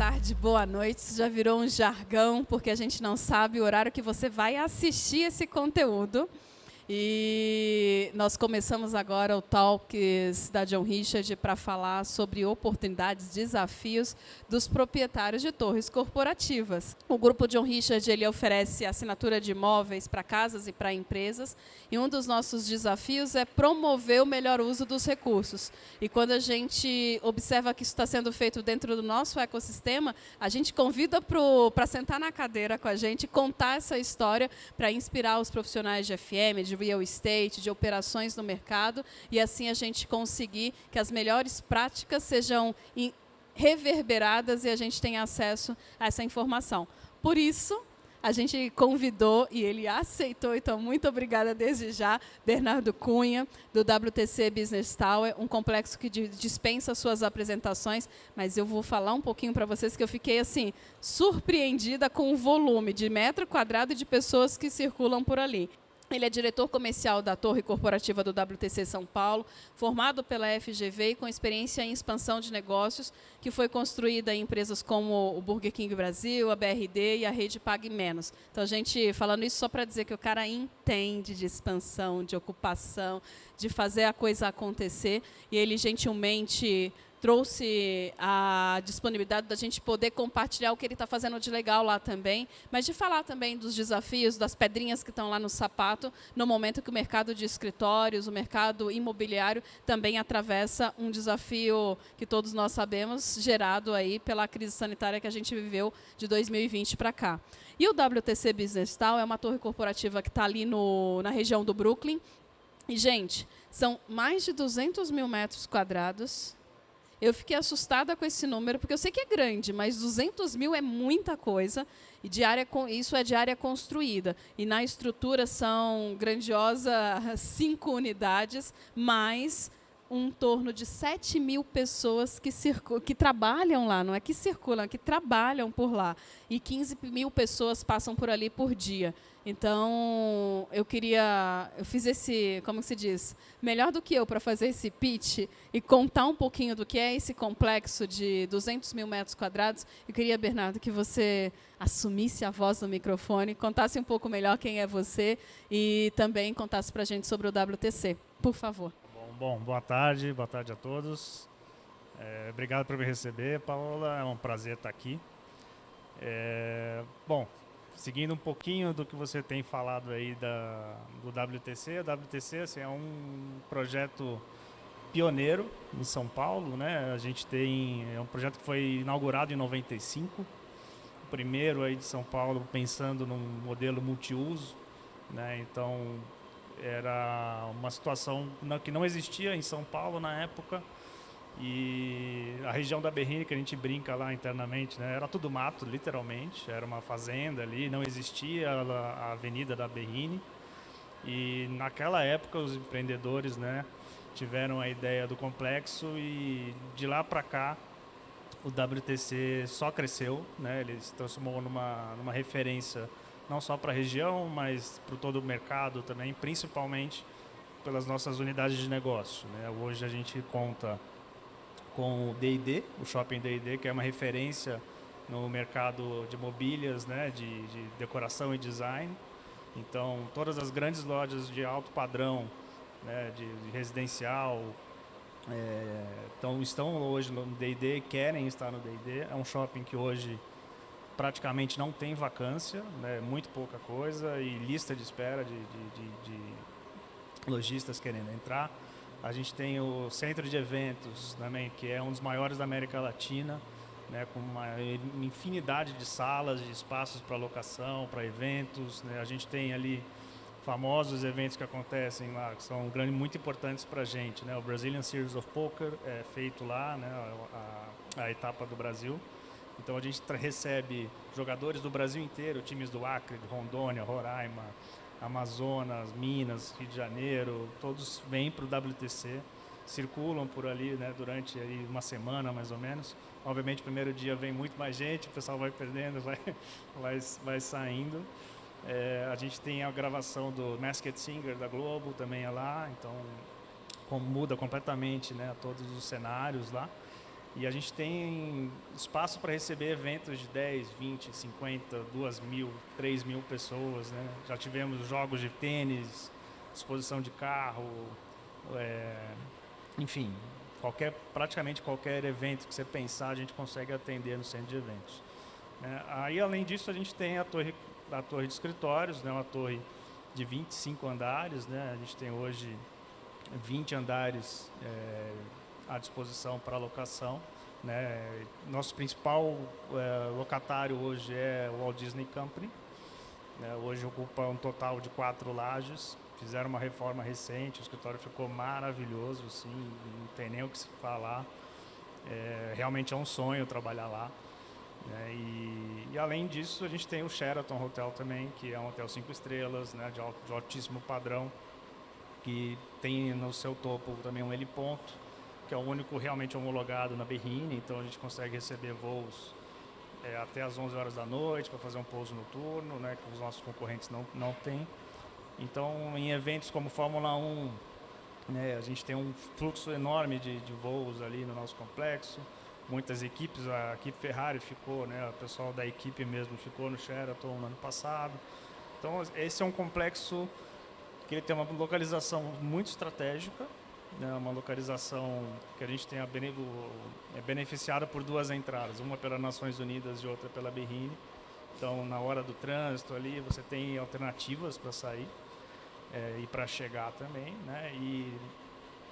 tarde, boa noite. Isso já virou um jargão, porque a gente não sabe o horário que você vai assistir esse conteúdo. E nós começamos agora o Talks da John Richard para falar sobre oportunidades, desafios dos proprietários de torres corporativas. O grupo John Richard ele oferece assinatura de imóveis para casas e para empresas, e um dos nossos desafios é promover o melhor uso dos recursos. E quando a gente observa que isso está sendo feito dentro do nosso ecossistema, a gente convida para sentar na cadeira com a gente, contar essa história para inspirar os profissionais de FM, de real estate, de operações no mercado, e assim a gente conseguir que as melhores práticas sejam reverberadas e a gente tenha acesso a essa informação. Por isso, a gente convidou e ele aceitou, então muito obrigada desde já, Bernardo Cunha, do WTC Business Tower, um complexo que dispensa suas apresentações, mas eu vou falar um pouquinho para vocês que eu fiquei assim surpreendida com o volume de metro quadrado de pessoas que circulam por ali. Ele é diretor comercial da Torre Corporativa do WTC São Paulo, formado pela FGV e com experiência em expansão de negócios, que foi construída em empresas como o Burger King Brasil, a BRD e a Rede Pague Menos. Então, a gente falando isso só para dizer que o cara entende de expansão, de ocupação, de fazer a coisa acontecer, e ele gentilmente trouxe a disponibilidade da gente poder compartilhar o que ele está fazendo de legal lá também, mas de falar também dos desafios, das pedrinhas que estão lá no sapato, no momento que o mercado de escritórios, o mercado imobiliário também atravessa um desafio que todos nós sabemos, gerado aí pela crise sanitária que a gente viveu de 2020 para cá. E o WTC Business Tower é uma torre corporativa que está ali na região do Brooklyn. E, gente, são mais de 200 mil metros quadrados. Eu fiquei assustada com esse número, porque eu sei que é grande, mas 200 mil é muita coisa, e isso é de área construída. E na estrutura são grandiosas 5 unidades, mais um torno de 7 mil pessoas que trabalham lá, não é que circulam, é que trabalham por lá. E 15 mil pessoas passam por ali por dia. Então, eu fiz esse, como se diz, melhor do que eu para fazer esse pitch e contar um pouquinho do que é esse complexo de 200 mil metros quadrados. Eu queria, Bernardo, que você assumisse a voz no microfone, contasse um pouco melhor quem é você e também contasse para a gente sobre o WTC. Por favor. Bom, boa tarde a todos. Obrigado por me receber, Paola, é um prazer estar aqui. Bom, seguindo um pouquinho do que você tem falado aí do WTC, o WTC assim, é um projeto pioneiro em São Paulo, né? A gente é um projeto que foi inaugurado em 95, o primeiro aí de São Paulo pensando num modelo multiuso, né? Então era uma situação que não existia em São Paulo na época, e a região da Berrini, que a gente brinca lá internamente, né, era tudo mato, literalmente, era uma fazenda ali, não existia a Avenida da Berrini, e naquela época os empreendedores, né, tiveram a ideia do complexo, e de lá para cá o WTC só cresceu, né, ele se transformou numa referência não só para a região, mas para todo o mercado também, principalmente pelas nossas unidades de negócio, né. Hoje a gente conta com o D&D, o Shopping D&D, que é uma referência no mercado de mobílias, né, de decoração e design. Então, todas as grandes lojas de alto padrão, né, de residencial, estão hoje no D&D, querem estar no D&D. É um shopping que hoje praticamente não tem vacância, né, muito pouca coisa, e lista de espera de lojistas querendo entrar. A gente tem o centro de eventos também, que é um dos maiores da América Latina, né, com uma infinidade de salas, de espaços para locação, para eventos, né. A gente tem ali famosos eventos que acontecem lá, que são muito importantes para a gente, né. O Brazilian Series of Poker é feito lá, né, a etapa do Brasil. Então a gente recebe jogadores do Brasil inteiro, times do Acre, de Rondônia, Roraima, Amazonas, Minas, Rio de Janeiro, todos vêm para o WTC, circulam por ali, né, durante aí uma semana mais ou menos. Obviamente, o primeiro dia vem muito mais gente, o pessoal vai perdendo, vai saindo. A gente tem a gravação do Masked Singer da Globo, também é lá, então muda completamente, né, todos os cenários lá. E a gente tem espaço para receber eventos de 10, 20, 50, 2.000, 3.000 pessoas, né? Já tivemos jogos de tênis, exposição de carro, enfim, praticamente qualquer evento que você pensar, a gente consegue atender no centro de eventos. Aí, além disso, a gente tem a torre de escritórios, né? Uma torre de 25 andares, né? A gente tem hoje 20 andares à disposição para locação, né? Nosso principal locatário hoje é o Walt Disney Company, né? Hoje ocupa um total de 4 lajes. Fizeram uma reforma recente, o escritório ficou maravilhoso, assim, não tem nem o que se falar. Realmente é um sonho trabalhar lá. Né? E além disso, a gente tem o Sheraton Hotel também, que é um hotel 5 estrelas, né? De altíssimo padrão, que tem no seu topo também um heliponto, que é o único realmente homologado na Berrini, então a gente consegue receber voos até às 11 horas da noite para fazer um pouso noturno, né, que os nossos concorrentes não têm. Então, em eventos como Fórmula 1, né, a gente tem um fluxo enorme de voos ali no nosso complexo. Muitas equipes, a equipe Ferrari ficou, né, o pessoal da equipe mesmo ficou no Sheraton no ano passado. Então, esse é um complexo que ele tem uma localização muito estratégica, né, uma localização que a gente tem beneficiada por 2 entradas, uma pela Nações Unidas e outra pela Berrini. Então, na hora do trânsito ali, você tem alternativas para sair e para chegar também, né? E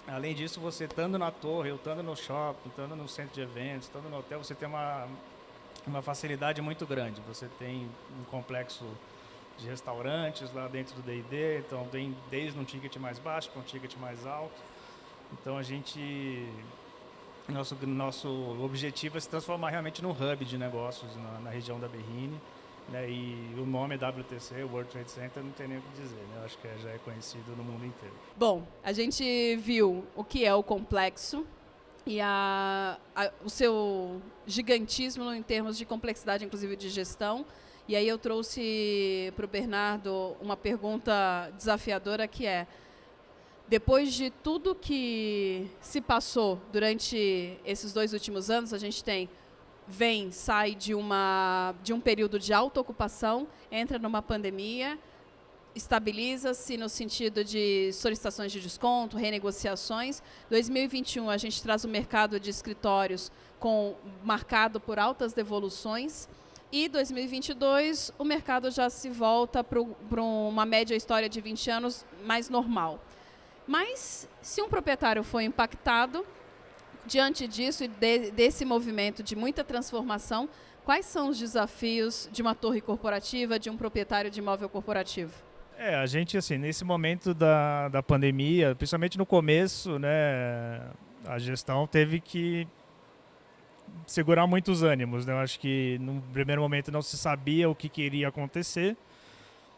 além disso, você estando na torre, ou estando no shopping, estando no centro de eventos, estando no hotel, você tem uma facilidade muito grande. Você tem um complexo de restaurantes lá dentro do D&D, então tem desde um ticket mais baixo para um ticket mais alto. Então nosso objetivo é se transformar realmente num hub de negócios na região da Berrini, né? E o nome é WTC, World Trade Center, não tem nem o que dizer, né? Eu acho que já é conhecido no mundo inteiro. Bom, a gente viu o que é o complexo e o seu gigantismo em termos de complexidade, inclusive de gestão. E aí eu trouxe para o Bernardo uma pergunta desafiadora, que é: depois de tudo que se passou durante esses 2 últimos anos, a gente sai de um período de alta ocupação, entra numa pandemia, estabiliza-se no sentido de solicitações de desconto, renegociações. 2021 a gente traz o mercado de escritórios marcado por altas devoluções. E 2022 o mercado já se volta para uma média história de 20 anos mais normal. Mas se um proprietário foi impactado, diante disso e desse movimento de muita transformação, quais são os desafios de uma torre corporativa, de um proprietário de imóvel corporativo? A gente, assim, nesse momento da pandemia, principalmente no começo, né, a gestão teve que segurar muitos ânimos, né? Eu acho que no primeiro momento não se sabia o que iria acontecer,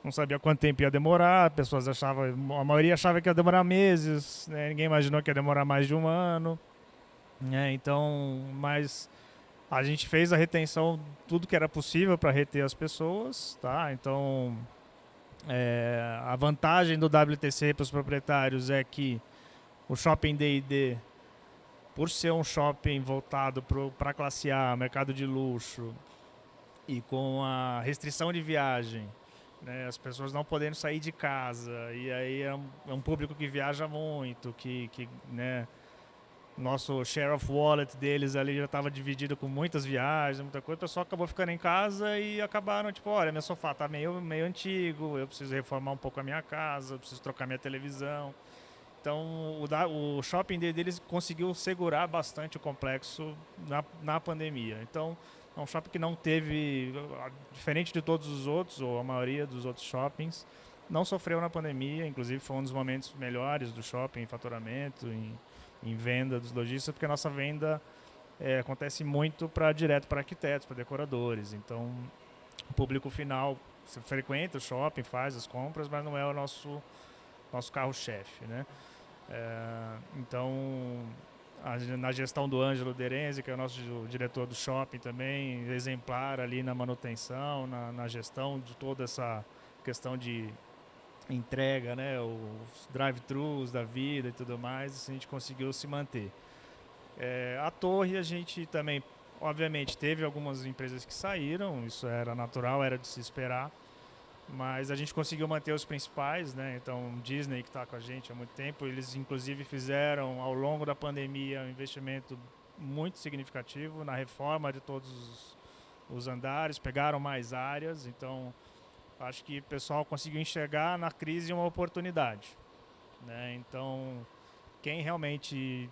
não sabia quanto tempo ia demorar, a maioria achava que ia demorar meses, né? Ninguém imaginou que ia demorar mais de 1 ano, né? Então, mas a gente fez a retenção, tudo que era possível para reter as pessoas, tá? Então, a vantagem do WTC para os proprietários é que o Shopping D&D, por ser um shopping voltado para a classe A, mercado de luxo, e com a restrição de viagem, né, as pessoas não podendo sair de casa, e aí é um público que viaja muito, né, nosso share of wallet deles ali já estava dividido com muitas viagens, muita coisa, o pessoal acabou ficando em casa e acabaram, tipo, olha, meu sofá está meio antigo, eu preciso reformar um pouco a minha casa, eu preciso trocar minha televisão. Então, o shopping deles conseguiu segurar bastante o complexo na pandemia. Então, é um shopping que não teve, diferente de todos os outros, ou a maioria dos outros shoppings, não sofreu na pandemia. Inclusive, foi um dos momentos melhores do shopping em faturamento, em venda dos lojistas, porque a nossa venda acontece muito direto para arquitetos, para decoradores. Então, o público final frequenta o shopping, faz as compras, mas não é o nosso carro-chefe, né? Então, na gestão do Ângelo Derenzi, que é o nosso diretor do shopping também, exemplar ali na manutenção, na gestão de toda essa questão de entrega, né, os drive-thrus da vida e tudo mais, a gente conseguiu se manter. A Torre, a gente também, obviamente, teve algumas empresas que saíram, isso era natural, era de se esperar, mas a gente conseguiu manter os principais, né? Então, Disney, que está com a gente há muito tempo, eles inclusive fizeram, ao longo da pandemia, um investimento muito significativo na reforma de todos os andares, pegaram mais áreas, então acho que o pessoal conseguiu enxergar na crise uma oportunidade, né? Então, quem realmente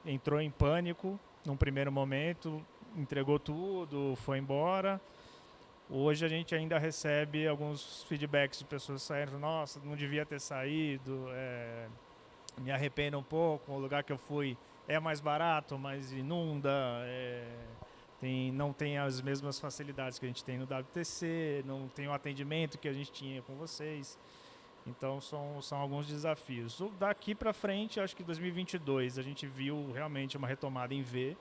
entrou em pânico num primeiro momento, entregou tudo, foi embora. Hoje a gente ainda recebe alguns feedbacks de pessoas saindo, nossa, não devia ter saído, me arrependo um pouco, o lugar que eu fui é mais barato, mas inunda, não tem as mesmas facilidades que a gente tem no WTC, não tem o atendimento que a gente tinha com vocês. Então são alguns desafios. Daqui para frente, acho que 2022 a gente viu realmente uma retomada em V,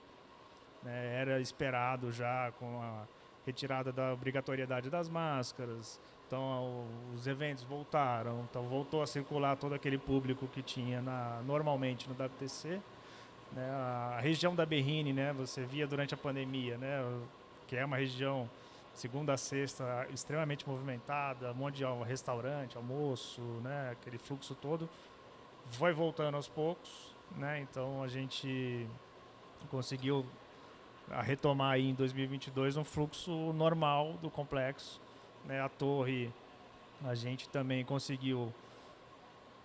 né? Era esperado já com a retirada da obrigatoriedade das máscaras, então os eventos voltaram, então voltou a circular todo aquele público que tinha normalmente no WTC, né? A região da Berrine, né? Você via durante a pandemia, né? Que é uma região segunda a sexta extremamente movimentada, um monte de restaurante, almoço, né? Aquele fluxo todo foi voltando aos poucos, né? Então a gente conseguiu retomar aí em 2022 um fluxo normal do complexo, né? A Torre, a gente também conseguiu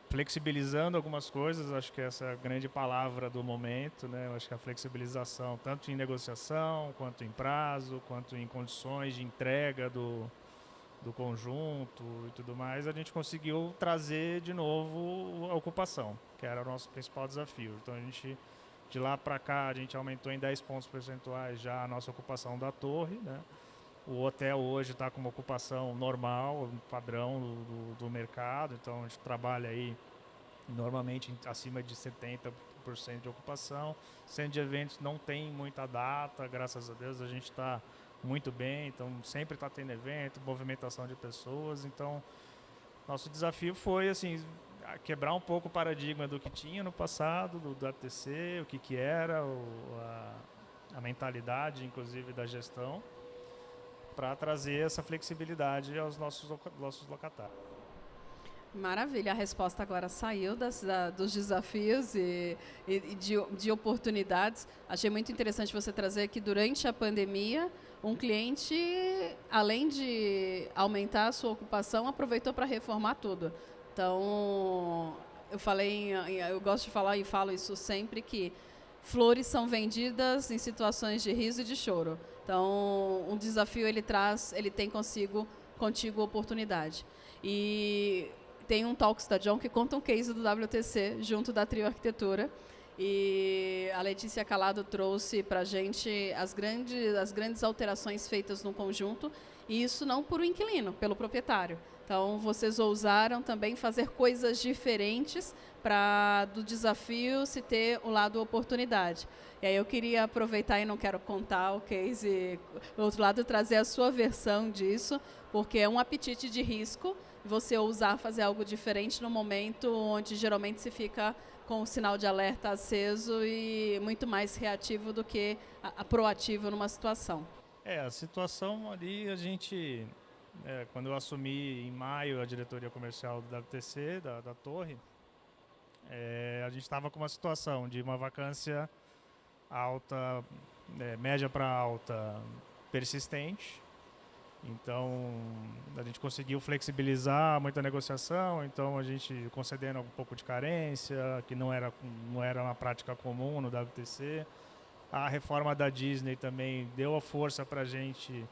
flexibilizando algumas coisas, acho que essa é a grande palavra do momento, né? Eu acho que a flexibilização, tanto em negociação, quanto em prazo, quanto em condições de entrega do conjunto e tudo mais, a gente conseguiu trazer de novo a ocupação, que era o nosso principal desafio. Então a gente, de lá para cá, a gente aumentou em 10 pontos percentuais já a nossa ocupação da torre, né? O hotel hoje está com uma ocupação normal, padrão do mercado, então a gente trabalha aí normalmente acima de 70% de ocupação. Centro de eventos não tem muita data, graças a Deus a gente está muito bem, então sempre está tendo evento, movimentação de pessoas, então nosso desafio foi assim, quebrar um pouco o paradigma do que tinha no passado, do WTC, o que era, a mentalidade inclusive da gestão, para trazer essa flexibilidade aos nossos locatários. Maravilha, a resposta agora saiu dos desafios e de oportunidades. Achei muito interessante você trazer que durante a pandemia, um cliente, além de aumentar a sua ocupação, aproveitou para reformar tudo. Então, eu gosto de falar e falo isso sempre, que flores são vendidas em situações de riso e de choro. Então, um desafio ele tem contigo oportunidade. E tem um Talks da John que conta um case do WTC junto da Trio Arquitetura. E a Letícia Calado trouxe para a gente as grandes alterações feitas no conjunto, e isso não por um inquilino, pelo proprietário. Então, vocês ousaram também fazer coisas diferentes para do desafio se ter o lado oportunidade. E aí eu queria aproveitar, e não quero contar o case, do outro lado, trazer a sua versão disso, porque é um apetite de risco você ousar fazer algo diferente no momento onde geralmente se fica com o sinal de alerta aceso e muito mais reativo do que proativo numa situação. A situação ali, a gente, quando eu assumi em maio a diretoria comercial do WTC, da Torre, a gente estava com uma situação de uma vacância alta, média para alta, persistente. Então, a gente conseguiu flexibilizar muita negociação, então a gente concedendo um pouco de carência, que não era uma prática comum no WTC. A reforma da Disney também deu a força para a gente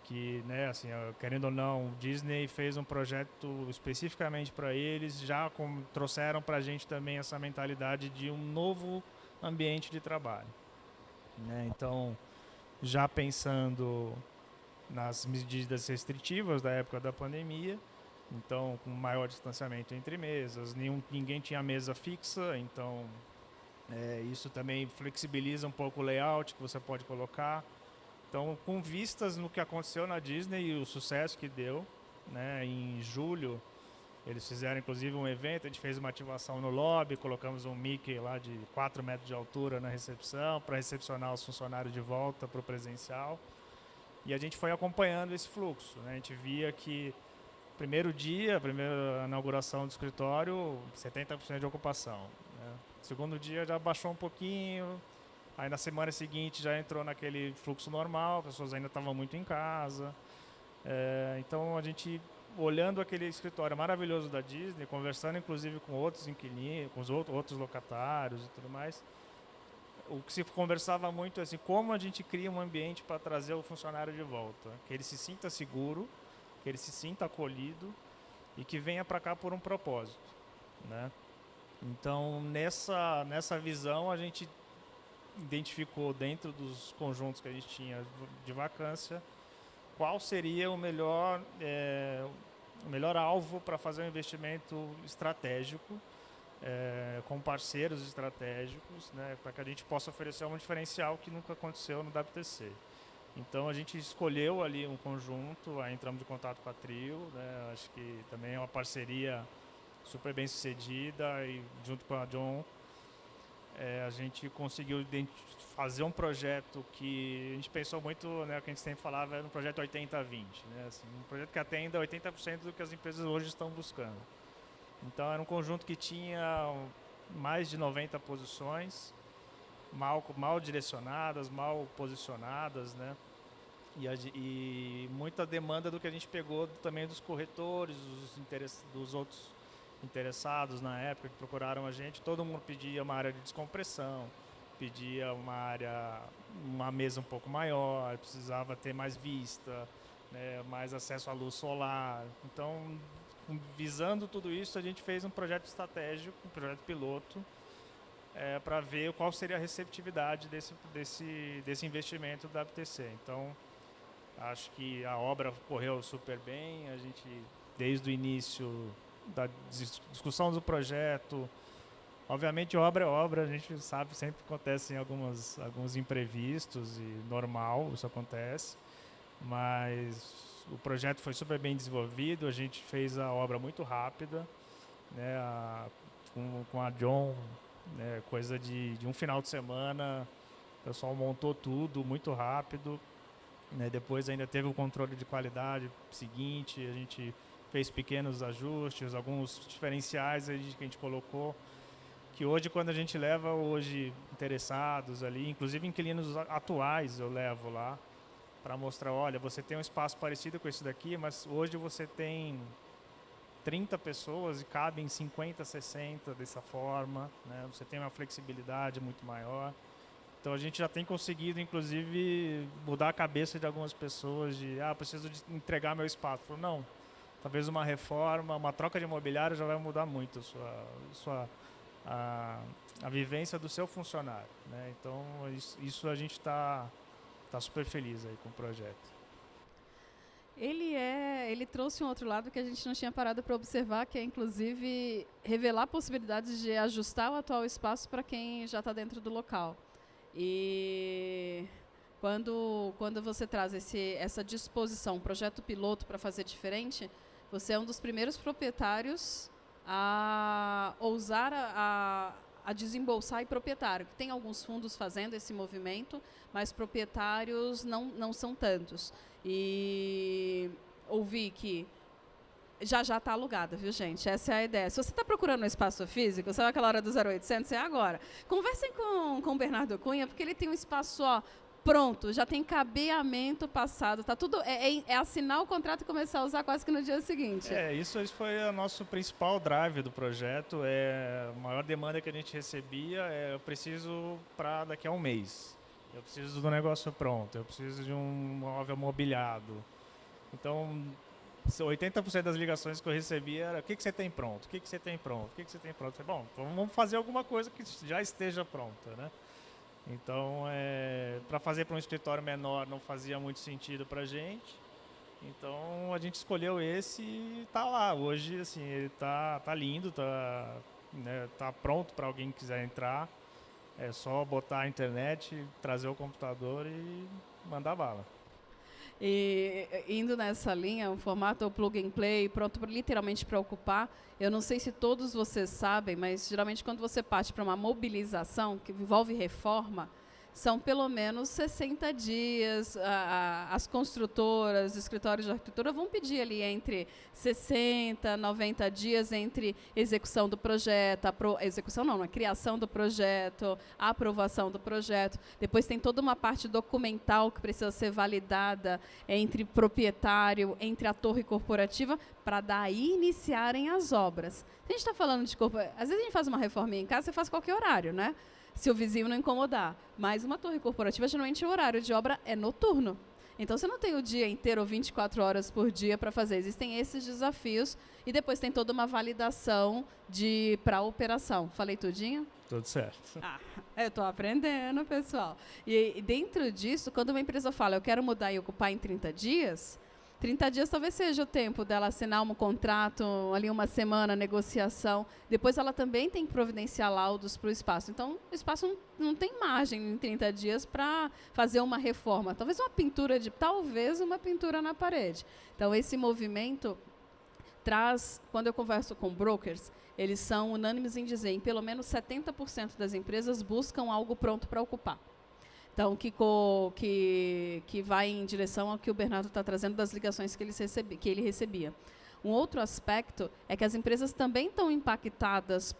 que, né, assim, querendo ou não, o Disney fez um projeto especificamente para eles, já trouxeram para a gente também essa mentalidade de um novo ambiente de trabalho, né? Então, já pensando nas medidas restritivas da época da pandemia, então com maior distanciamento entre mesas, ninguém tinha mesa fixa, então isso também flexibiliza um pouco o layout que você pode colocar. Então, com vistas no que aconteceu na Disney e o sucesso que deu, né, em julho Eles fizeram, inclusive, um evento, a gente fez uma ativação no lobby, colocamos um Mickey lá de 4 metros de altura na recepção para recepcionar os funcionários de volta para o presencial. E a gente foi acompanhando esse fluxo, né? A gente via que primeiro dia, a primeira inauguração do escritório, 70% de ocupação, né? Segundo dia já baixou um pouquinho, aí na semana seguinte já entrou naquele fluxo normal, as pessoas ainda estavam muito em casa. Então a gente, olhando aquele escritório maravilhoso da Disney, conversando inclusive com outros inquilinos, com os outros locatários e tudo mais, o que se conversava muito é assim, como a gente cria um ambiente para trazer o funcionário de volta, que ele se sinta seguro, que ele se sinta acolhido e que venha para cá por um propósito, né? Então, nessa visão, a gente identificou dentro dos conjuntos que a gente tinha de vacância qual seria o melhor alvo para fazer um investimento estratégico, com parceiros estratégicos, né, para que a gente possa oferecer um diferencial que nunca aconteceu no WTC. Então a gente escolheu ali um conjunto, aí entramos em contato com a Trio, né, acho que também é uma parceria super bem sucedida, e junto com a John a gente conseguiu fazer um projeto que a gente pensou muito, né, o que a gente sempre falava era um projeto 80-20, né, assim, um projeto que atenda 80% do que as empresas hoje estão buscando. Então era um conjunto que tinha mais de 90 posições, mal direcionadas, mal posicionadas, né? E muita demanda do que a gente pegou também dos corretores, dos outros interessados na época que procuraram a gente. Todo mundo pedia uma área de descompressão, pedia uma mesa um pouco maior, precisava ter mais vista, né, mais acesso à luz solar. Então, visando tudo isso, a gente fez um projeto estratégico, um projeto piloto, para ver qual seria a receptividade desse investimento do WTC. Então, acho que a obra correu super bem. A gente, desde o início da discussão do projeto, obviamente obra é obra, a gente sabe, sempre acontecem alguns imprevistos e normal, isso acontece, mas o projeto foi super bem desenvolvido, a gente fez a obra muito rápida, né, com a John, né, coisa de um final de semana, o pessoal montou tudo muito rápido, né, depois ainda teve o controle de qualidade seguinte, a gente fez pequenos ajustes, alguns diferenciais que a gente colocou, que hoje, quando a gente leva interessados ali, inclusive inquilinos atuais eu levo lá, para mostrar, olha, você tem um espaço parecido com esse daqui, mas hoje você tem 30 pessoas e cabem 50, 60 dessa forma, né? Você tem uma flexibilidade muito maior. Então a gente já tem conseguido, inclusive, mudar a cabeça de algumas pessoas preciso de entregar meu espaço. Falou, não, talvez uma reforma, uma troca de imobiliário já vai mudar muito a vivência do seu funcionário, né? Então isso a gente está super feliz aí com o projeto. Ele trouxe um outro lado que a gente não tinha parado para observar, que é inclusive revelar possibilidades de ajustar o atual espaço para quem já está dentro do local. E quando você traz essa disposição, um projeto piloto para fazer diferente, você é um dos primeiros proprietários a ousar a desembolsar, e proprietário, que tem alguns fundos fazendo esse movimento, mas proprietários não são tantos. E ouvi que já está alugada, viu, gente? Essa é a ideia. Se você está procurando um espaço físico, sabe aquela hora dos 0800, é agora. Conversem com o Bernardo Cunha, porque ele tem um espaço pronto, já tem cabeamento passado, tá tudo, é assinar o contrato e começar a usar quase que no dia seguinte. Isso foi o nosso principal drive do projeto, a maior demanda que a gente recebia eu preciso para daqui a um mês, eu preciso do negócio pronto, eu preciso de um móvel mobiliado. Então, 80% das ligações que eu recebia era: o que você tem pronto? O que você tem pronto? O que você tem pronto? Eu falei, bom, vamos fazer alguma coisa que já esteja pronta, né? Então, para fazer para um escritório menor não fazia muito sentido para a gente. Então, a gente escolheu esse e está lá. Hoje, assim, ele tá lindo, né, tá pronto para alguém que quiser entrar. É só botar a internet, trazer o computador e mandar bala. E indo nessa linha, o formato plug and play, pronto literalmente para ocupar. Eu não sei se todos vocês sabem, mas geralmente quando você parte para uma mobilização que envolve reforma, são pelo menos 60 dias. As construtoras, escritórios de arquitetura vão pedir ali entre 60, 90 dias entre execução do projeto, execução não, a criação do projeto, a aprovação do projeto. Depois tem toda uma parte documental que precisa ser validada entre proprietário, entre a torre corporativa, para daí iniciarem as obras. Se a gente está falando de às vezes a gente faz uma reforma em casa, você faz qualquer horário, né? Se o vizinho não incomodar. Mas uma torre corporativa, geralmente o horário de obra é noturno. Então, você não tem o dia inteiro, ou 24 horas por dia para fazer. Existem esses desafios e depois tem toda uma validação para a operação. Falei tudinho? Tudo certo. Eu estou aprendendo, pessoal. E dentro disso, quando uma empresa fala, eu quero mudar e ocupar em 30 dias... 30 dias talvez seja o tempo dela assinar um contrato, ali uma semana, negociação. Depois ela também tem que providenciar laudos para o espaço. Então, o espaço não tem margem em 30 dias para fazer uma reforma. Talvez uma pintura na parede. Então, esse movimento traz, quando eu converso com brokers, eles são unânimes em dizer, em pelo menos 70% das empresas buscam algo pronto para ocupar. Então, que vai em direção ao que o Bernardo está trazendo das ligações que ele recebia. Um outro aspecto é que as empresas também estão impactadas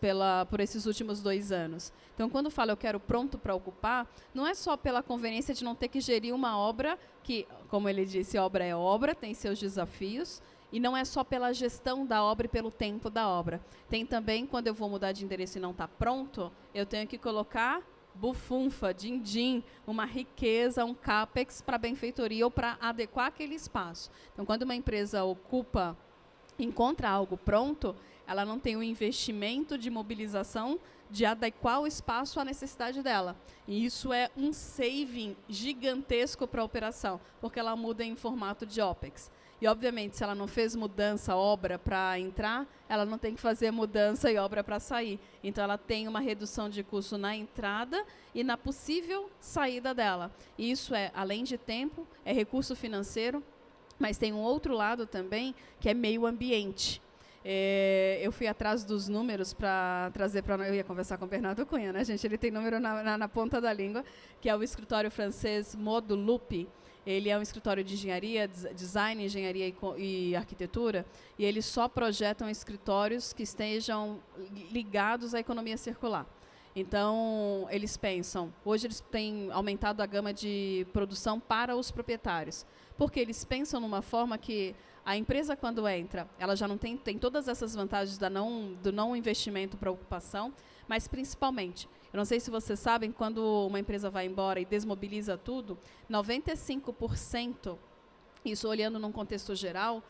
por esses últimos 2 anos. Então, quando falo eu quero pronto para ocupar, não é só pela conveniência de não ter que gerir uma obra que, como ele disse, obra é obra, tem seus desafios, e não é só pela gestão da obra e pelo tempo da obra. Tem também, quando eu vou mudar de endereço e não está pronto, eu tenho que colocar bufunfa, din-din, uma riqueza, um capex para benfeitoria ou para adequar aquele espaço. Então, quando uma empresa encontra algo pronto, ela não tem o investimento de mobilização de adequar o espaço à necessidade dela. E isso é um saving gigantesco para a operação, porque ela muda em formato de OPEX. E, obviamente, se ela não fez mudança, obra para entrar, ela não tem que fazer mudança e obra para sair. Então, ela tem uma redução de custo na entrada e na possível saída dela. E isso é, além de tempo, é recurso financeiro, mas tem um outro lado também, que é meio ambiente. Eu fui atrás dos números para trazer para... Eu ia conversar com o Bernardo Cunha, né, gente? Ele tem número na ponta da língua, que é o escritório francês Moduloop. Ele é um escritório de engenharia, design, engenharia e arquitetura, e eles só projetam escritórios que estejam ligados à economia circular. Então, eles pensam... Hoje, eles têm aumentado a gama de produção para os proprietários, porque eles pensam numa forma que a empresa, quando entra, ela já não tem todas essas vantagens do não investimento para ocupação, mas, principalmente, eu não sei se vocês sabem, quando uma empresa vai embora e desmobiliza tudo, 95%, isso olhando num contexto geral,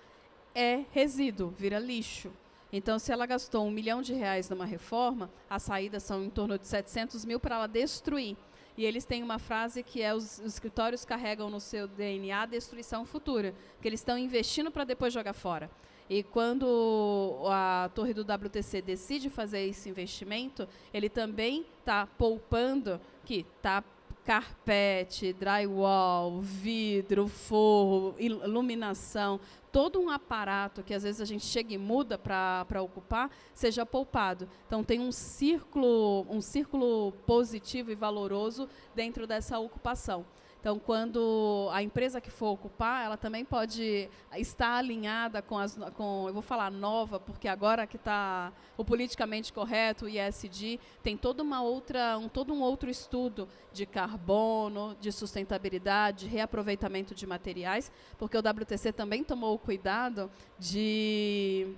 é resíduo, vira lixo. Então, se ela gastou R$1 milhão numa reforma, as saídas são em torno de 700 mil para ela destruir. E eles têm uma frase que é: os escritórios carregam no seu DNA a destruição futura, que eles estão investindo para depois jogar fora. E quando a torre do WTC decide fazer esse investimento, ele também está poupando, que está carpete, drywall, vidro, forro, iluminação, todo um aparato que às vezes a gente chega e muda para ocupar, seja poupado. Então tem um círculo positivo e valoroso dentro dessa ocupação. Então, quando a empresa que for ocupar, ela também pode estar alinhada com eu vou falar nova, porque agora que está o politicamente correto, o ESG, tem todo um outro estudo de carbono, de sustentabilidade, de reaproveitamento de materiais, porque o WTC também tomou o cuidado de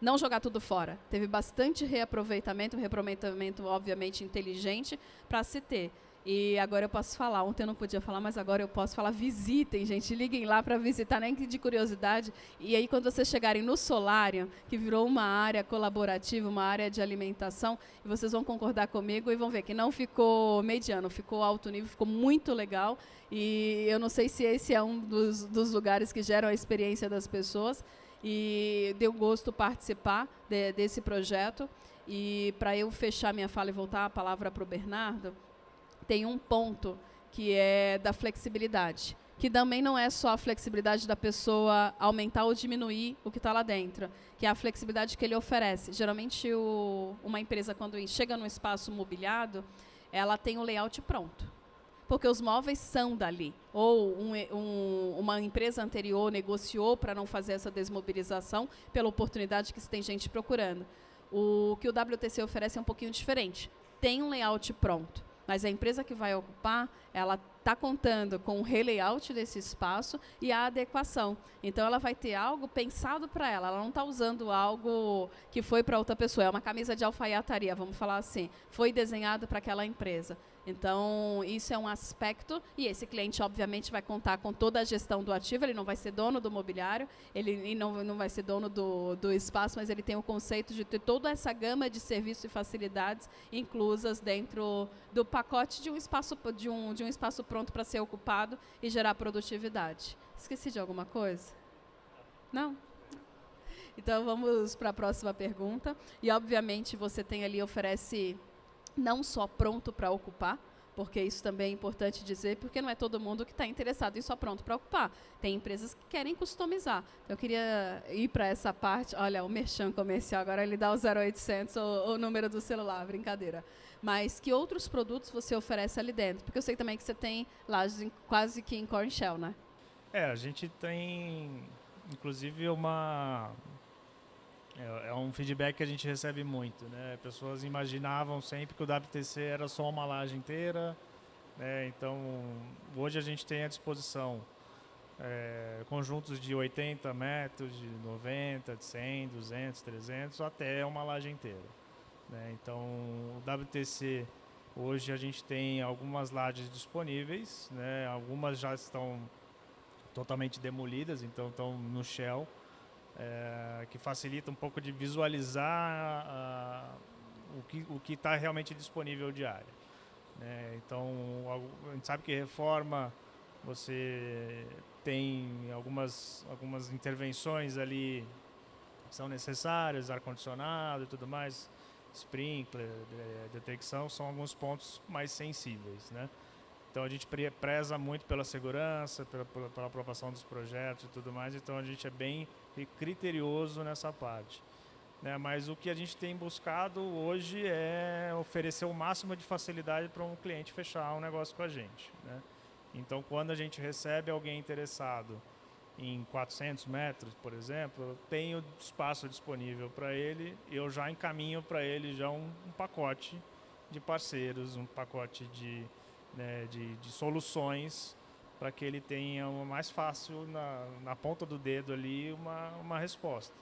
não jogar tudo fora. Teve bastante reaproveitamento, obviamente inteligente, para se ter. E agora eu posso falar, ontem eu não podia falar, mas agora eu posso falar, visitem, gente, liguem lá para visitar, nem que de curiosidade. E aí, quando vocês chegarem no Solário, que virou uma área colaborativa, uma área de alimentação, e vocês vão concordar comigo e vão ver que não ficou mediano, ficou alto nível, ficou muito legal. E eu não sei se esse é um dos lugares que geram a experiência das pessoas. E deu gosto participar desse projeto. E para eu fechar minha fala e voltar a palavra para o Bernardo, tem um ponto que é da flexibilidade. que também não é só a flexibilidade da pessoa aumentar ou diminuir o que está lá dentro, que é a flexibilidade que ele oferece. Geralmente, uma empresa, quando chega num espaço mobiliado, ela tem o layout pronto, porque os móveis são dali. Ou uma empresa anterior negociou para não fazer essa desmobilização pela oportunidade que se tem gente procurando. O que o WTC oferece é um pouquinho diferente. Tem um layout pronto, mas a empresa que vai ocupar, ela está contando com o relayout desse espaço e a adequação. Então, ela vai ter algo pensado para ela. Ela não está usando algo que foi para outra pessoa. É uma camisa de alfaiataria, vamos falar assim. Foi desenhado para aquela empresa. Então, isso é um aspecto, e esse cliente, obviamente, vai contar com toda a gestão do ativo, ele não vai ser dono do mobiliário, ele não vai ser dono do espaço, mas ele tem o conceito de ter toda essa gama de serviços e facilidades inclusas dentro do pacote de um espaço, de um espaço pronto para ser ocupado e gerar produtividade. Esqueci de alguma coisa? Não? Então, vamos para a próxima pergunta. E, obviamente, você tem ali, oferece não só pronto para ocupar, porque isso também é importante dizer, porque não é todo mundo que está interessado em só pronto para ocupar. Tem empresas que querem customizar. Eu queria ir para essa parte. Olha, o merchan comercial, agora ele dá o 0800, o número do celular, brincadeira. Mas que outros produtos você oferece ali dentro? Porque eu sei também que você tem lajes quase que em core shell, né? A gente tem, inclusive, é um feedback que a gente recebe muito, né? Pessoas imaginavam sempre que o WTC era só uma laje inteira, né? Então, hoje a gente tem à disposição conjuntos de 80 metros, de 90, de 100, 200, 300, até uma laje inteira, né? Então, o WTC, hoje a gente tem algumas lajes disponíveis, né? Algumas já estão totalmente demolidas, então estão no shell, que facilita um pouco de visualizar o que está realmente disponível de área, né? Então, a gente sabe que reforma, você tem algumas intervenções ali que são necessárias, ar-condicionado e tudo mais, sprinkler, detecção, são alguns pontos mais sensíveis, né? Então, a gente preza muito pela segurança, pela aprovação dos projetos e tudo mais. Então, a gente é bem criterioso nessa parte, né? Mas o que a gente tem buscado hoje é oferecer o máximo de facilidade para um cliente fechar um negócio com a gente, né? Então, quando a gente recebe alguém interessado em 400 metros, por exemplo, eu tenho espaço disponível para ele, eu já encaminho para ele já um pacote de parceiros, um pacote de soluções para que ele tenha mais fácil na ponta do dedo ali uma resposta.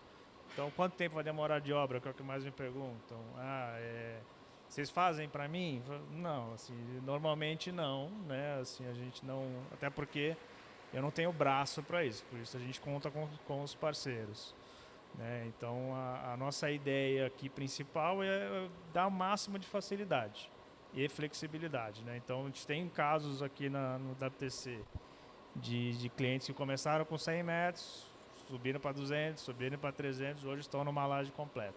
Então, quanto tempo vai demorar de obra, que é o que mais me perguntam. Vocês fazem para mim? Não, assim, normalmente não, né? Assim, a gente não, até porque eu não tenho braço para isso, por isso a gente conta com os parceiros, né? Então, a nossa ideia aqui principal é dar o máximo de facilidade e flexibilidade, né? Então, a gente tem casos aqui no WTC de clientes que começaram com 100 metros, subiram para 200, subiram para 300, hoje estão numa laje completa,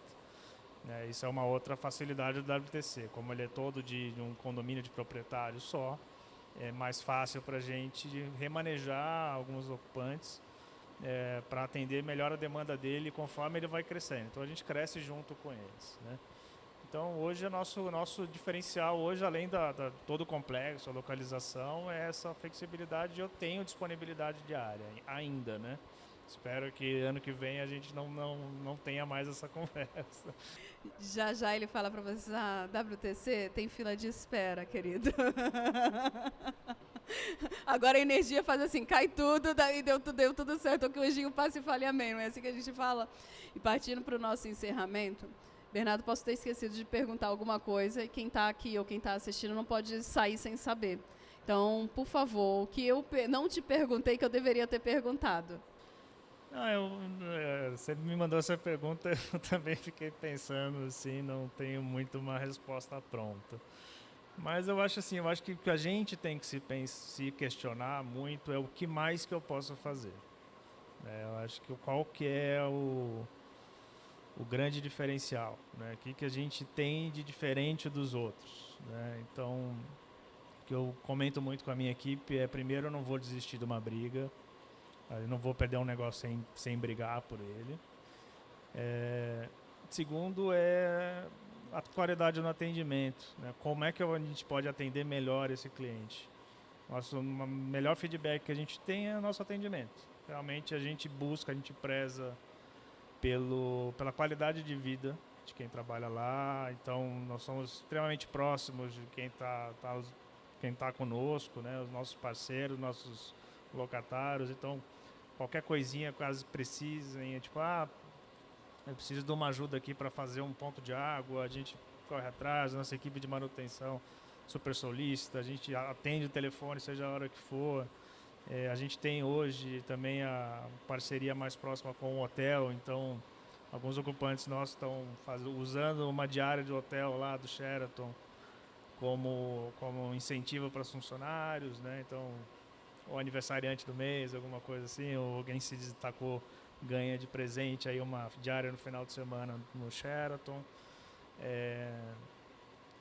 né? Isso é uma outra facilidade do WTC. Como ele é todo de um condomínio de proprietário só, é mais fácil para a gente remanejar alguns ocupantes para atender melhor a demanda dele conforme ele vai crescendo. Então, a gente cresce junto com eles, né? Então, hoje, o nosso diferencial, hoje, além todo o complexo, a localização, é essa flexibilidade. Eu tenho disponibilidade de área ainda, né? Espero que ano que vem a gente não tenha mais essa conversa. Já ele fala para vocês, WTC tem fila de espera, querido. Agora a energia faz assim, cai tudo, daí deu tudo certo, que o anjinho passa e fale amém, não é assim que a gente fala? E partindo para o nosso encerramento, Bernardo, posso ter esquecido de perguntar alguma coisa e quem está aqui ou quem está assistindo não pode sair sem saber. Então, por favor, o que eu não te perguntei que eu deveria ter perguntado. Você me mandou essa pergunta, eu também fiquei pensando assim, não tenho muito uma resposta pronta. Mas eu acho que o que a gente tem que se questionar muito é o que mais que eu posso fazer. Eu acho que qual que é o grande diferencial, né? O que a gente tem de diferente dos outros, né? Então, que eu comento muito com a minha equipe é, primeiro, eu não vou desistir de uma briga, eu não vou perder um negócio sem brigar por ele. Segundo é a qualidade no atendimento, né? Como é que a gente pode atender melhor esse cliente? O melhor feedback que a gente tem é o nosso atendimento. Realmente a gente busca, a gente preza pela qualidade de vida de quem trabalha lá. Então nós somos extremamente próximos de quem tá conosco, né? Os nossos parceiros, nossos locatários. Então qualquer coisinha quase precisem, é tipo, eu preciso de uma ajuda aqui para fazer um ponto de água, a gente corre atrás, nossa equipe de manutenção super solícita, a gente atende o telefone, seja a hora que for. A gente tem hoje também a parceria mais próxima com o hotel, então alguns ocupantes nossos estão usando uma diária de hotel lá do Sheraton como incentivo para os funcionários, né? Então, o aniversariante do mês, alguma coisa assim, ou alguém se destacou, ganha de presente aí uma diária no final de semana no Sheraton.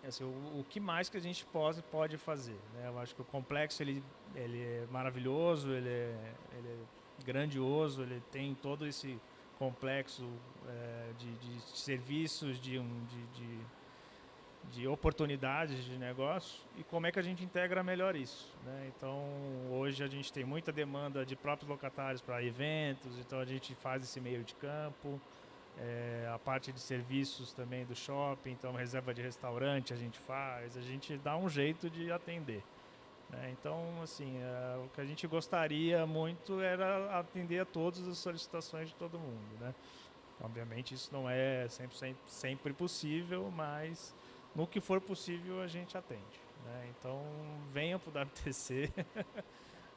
Assim, o que mais que a gente pode fazer, né? Eu acho que o complexo ele é maravilhoso, ele é grandioso, ele tem todo esse complexo de serviços, de oportunidades de negócio, e como é que a gente integra melhor isso, né? Então, hoje a gente tem muita demanda de próprios locatários para eventos, então a gente faz esse meio de campo. A parte de serviços também do shopping, então reserva de restaurante a gente dá um jeito de atender, né? Então, assim, o que a gente gostaria muito era atender a todas as solicitações de todo mundo, né? Obviamente isso não é sempre possível, mas no que for possível a gente atende, né? Então venham para o WTC,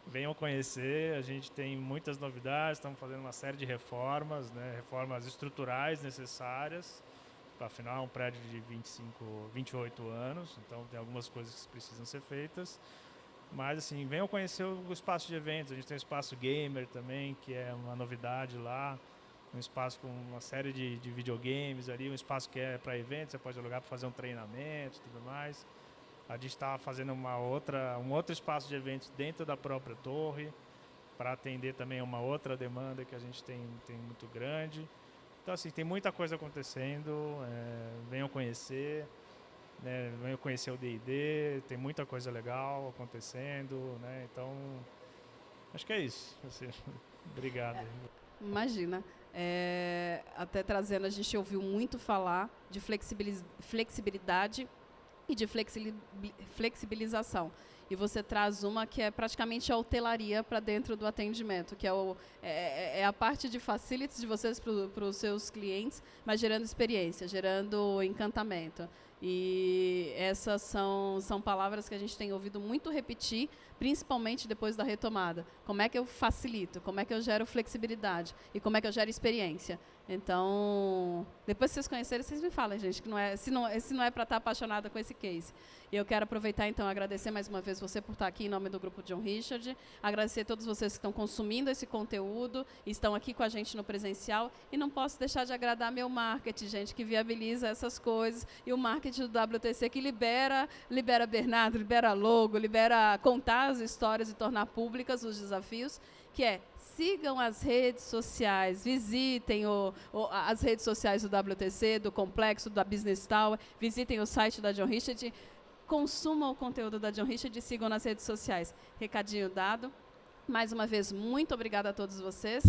venham conhecer, a gente tem muitas novidades, estamos fazendo uma série de reformas, né? Reformas estruturais necessárias, afinal é um prédio de 28 anos, então tem algumas coisas que precisam ser feitas, mas assim, venham conhecer o espaço de eventos, a gente tem um espaço gamer também, que é uma novidade lá, um espaço com uma série de videogames ali, um espaço que é para eventos, você pode alugar para fazer um treinamento e tudo mais. A gente está fazendo um outro espaço de eventos dentro da própria torre, para atender também uma outra demanda que a gente tem muito grande. Então, assim, tem muita coisa acontecendo, venham conhecer, né? Venham conhecer o D&D, tem muita coisa legal acontecendo, né? Então, acho que é isso. Assim, obrigado. Imagina. Até trazendo, a gente ouviu muito falar de flexibilidade e de flexibilização. E você traz uma que é praticamente a hotelaria para dentro do atendimento, que é a parte de facilities de vocês para os seus clientes, mas gerando experiência, gerando encantamento. E essas são palavras que a gente tem ouvido muito repetir, principalmente depois da retomada. Como é que eu facilito? Como é que eu gero flexibilidade? E como é que eu gero experiência? Então, depois que vocês conhecerem, vocês me falam, gente, que se não é para estar apaixonada com esse case. E eu quero aproveitar, então, agradecer mais uma vez você por estar aqui em nome do Grupo John Richard, agradecer a todos vocês que estão consumindo esse conteúdo, estão aqui com a gente no presencial, e não posso deixar de agradar meu marketing, gente, que viabiliza essas coisas, e o marketing do WTC que libera Bernardo, libera logo, libera contar as histórias e tornar públicas os desafios, que sigam as redes sociais, visitem as redes sociais do WTC, do Complexo, da Business Tower, visitem o site da John Richard, consumam o conteúdo da John Richard e sigam nas redes sociais. Recadinho dado. Mais uma vez, muito obrigada a todos vocês.